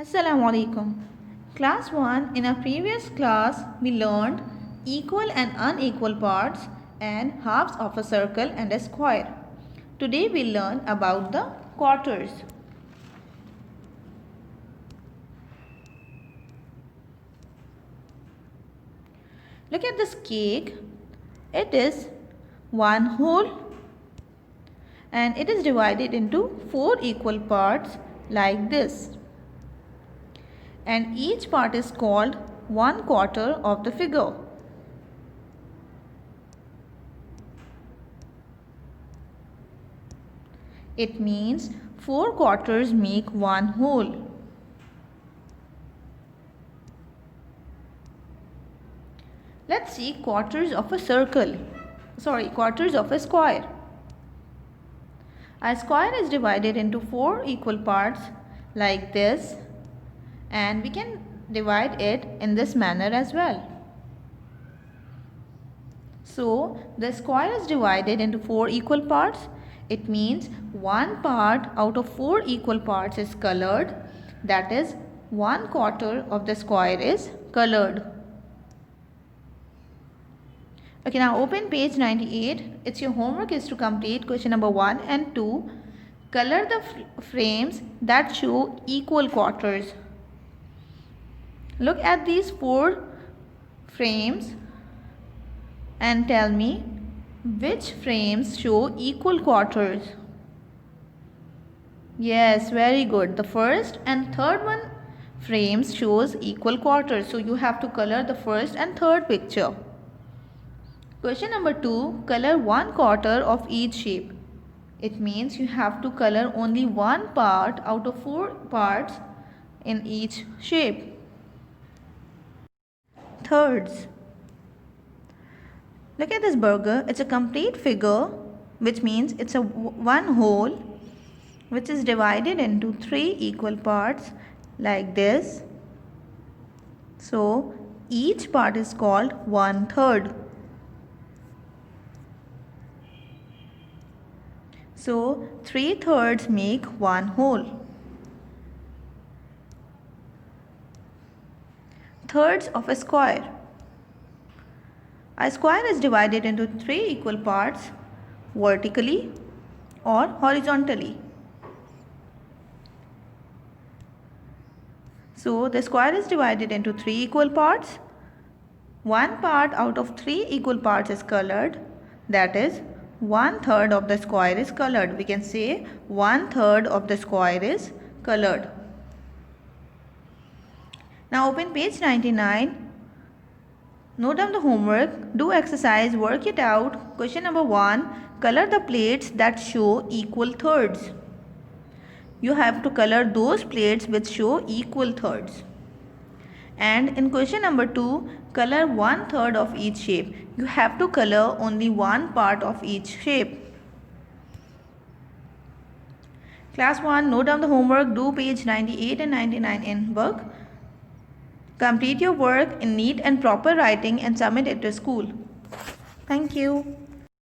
Assalamu alaikum. Class 1. In a previous class, we learned equal and unequal parts and halves of a circle and a square. Today we learn about the quarters. Look at this cake. It is one whole and it is divided into 4 equal parts like this. And each part is called 1/4 of the figure. It means 4 quarters make one whole. Let's see quarters of a circle. Quarters of a square. A square is divided into 4 equal parts like this, and we can divide it in this manner as well. So the square is divided into 4 equal parts. It means one part out of 4 equal parts is colored. That is 1/4 of the square is colored. Okay, now open page 98. It's your homework is to complete question number 1 and 2. Color the frames that show equal quarters. Look at these 4 frames and tell me which frames show equal quarters. Yes, very good. The first and third one frames shows equal quarters. So you have to color the first and third picture. Question number 2. Color 1/4 of each shape. It means you have to color only one part out of 4 parts in each shape. Thirds. Look at this burger. It's a complete figure, which means it's a one whole which is divided into 3 equal parts like this. So each part is called 1/3. So 3/3 make one whole. Thirds of a square. A square is divided into 3 equal parts vertically or horizontally. So the square is divided into 3 equal parts. One part out of 3 equal parts is colored. That is 1/3 of the square is colored. We can say 1/3 of the square is colored. Now open page 99. Note down the homework. Do exercise, work it out. Question number 1. Color the plates that show equal thirds. You have to color those plates which show equal thirds. And in question number 2, color 1/3 of each shape. You have to color only one part of each shape. Class 1, note down the homework. Do page 98 and 99 in book. Complete your work in neat and proper writing and submit it to school. Thank you.